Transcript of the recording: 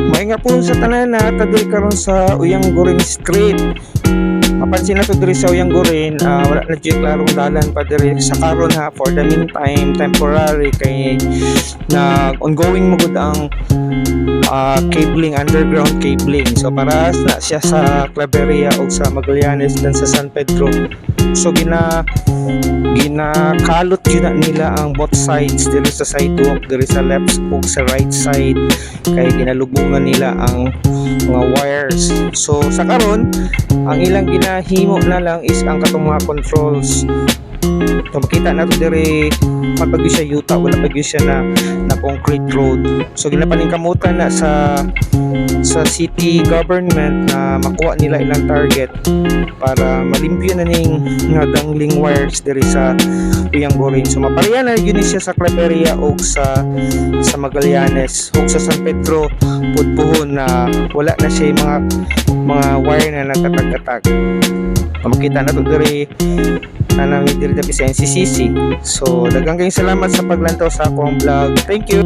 May nga po sa tanan na diri karon sa Uyang Guring Street. Mapansin na to diri sa Uyang Guring, wala na diri klarong dalan pa diri sa karon ha, for the meantime temporary kay na ongoing mo gud ang cabling, underground cabling. So para na siya sa Claveria o sa Magallanes dan sa San Pedro. So ginakalot yun na nila ang both sides diri sa sidewalk, diri sa left o sa right side, kay ginalubungan nila ang mga wires. So sa karon ang ilang ginahimo na lang is ang katong mga controls. So makita na to diri pag siya yuta, wala pag siya na concrete road. So ginapaningkamutan na sa city government na makuha nila ilang target para malimpyo na ning nga dangling wires diri sa Uyang Guring. So mapareha na yun siya sa Claveria o sa Magallanes o sa San Pedro Pudpuhon na wala na siya mga wire na nagkatag-katag. Makita na to diri na namin diri sa NCCC. So daghang kayong salamat sa paglantaw sa akong vlog. Thank you.